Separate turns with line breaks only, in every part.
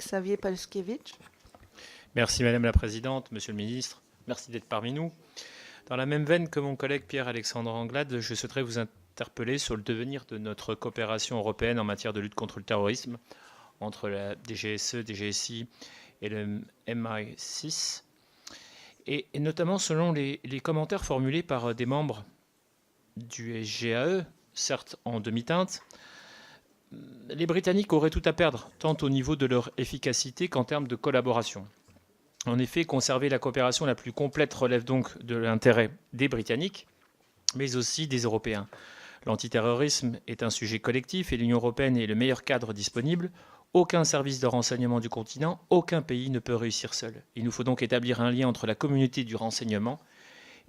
Xavier Palskiewicz.
Merci Madame la Présidente, Monsieur le Ministre, merci d'être parmi nous. Dans la même veine que mon collègue Pierre-Alexandre Anglade, je souhaiterais vous interpeller sur le devenir de notre coopération européenne en matière de lutte contre le terrorisme entre la DGSE, DGSI et le MI6, et notamment selon les commentaires formulés par des membres du SGAE, certes en demi-teinte, les Britanniques auraient tout à perdre, tant au niveau de leur efficacité qu'en termes de collaboration. En effet, conserver la coopération la plus complète relève donc de l'intérêt des Britanniques, mais aussi des Européens. L'antiterrorisme est un sujet collectif et l'Union européenne est le meilleur cadre disponible. Aucun service de renseignement du continent, aucun pays ne peut réussir seul. Il nous faut donc établir un lien entre la communauté du renseignement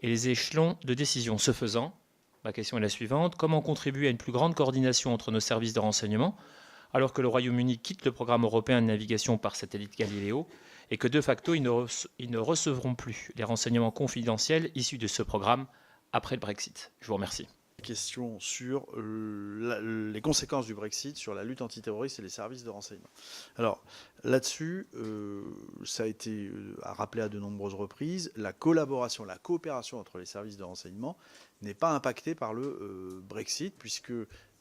et les échelons de décision. Ce faisant, ma question est la suivante. Comment contribuer à une plus grande coordination entre nos services de renseignement, alors que le Royaume-Uni quitte le programme européen de navigation par satellite Galileo et que de facto, ils ne recevront plus les renseignements confidentiels issus de ce programme après le Brexit? Je vous remercie.
Question sur les conséquences du Brexit sur la lutte antiterroriste et les services de renseignement. Alors là-dessus, ça a été rappelé à de nombreuses reprises, la collaboration, la coopération entre les services de renseignement n'est pas impactée par le Brexit, puisque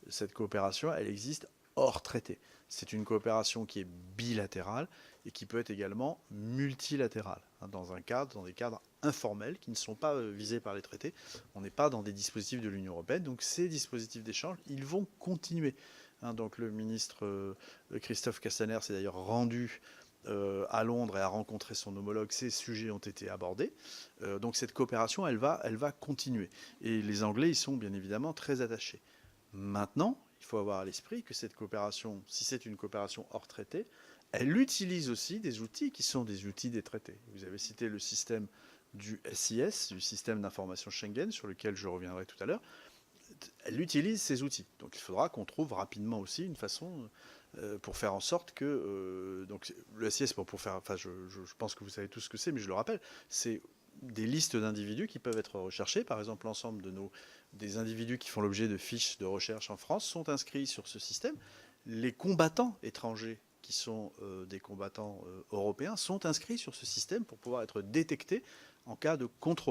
cette coopération, elle existe hors traité. C'est une coopération qui est bilatérale et qui peut être également multilatérale, dans des cadres informels qui ne sont pas visés par les traités. On n'est pas dans des dispositifs de l'Union européenne, donc ces dispositifs d'échange, ils vont continuer. Donc le ministre Christophe Castaner s'est d'ailleurs rendu à Londres et a rencontré son homologue. Ces sujets ont été abordés. Donc cette coopération, elle va continuer. Et les Anglais y sont bien évidemment très attachés. Maintenant, il faut avoir à l'esprit que cette coopération, si c'est une coopération hors traité, elle utilise aussi des outils qui sont des outils des traités. Vous avez cité le système du SIS, du système d'information Schengen, sur lequel je reviendrai tout à l'heure. Elle utilise ces outils. Donc il faudra qu'on trouve rapidement aussi une façon pour faire en sorte que... donc le SIS, pour faire... Enfin, je pense que vous savez tous ce que c'est, mais je le rappelle, c'est des listes d'individus qui peuvent être recherchés. Par exemple, l'ensemble des individus qui font l'objet de fiches de recherche en France sont inscrits sur ce système. Les combattants étrangers qui sont des combattants européens sont inscrits sur ce système pour pouvoir être détectés en cas de contrôle.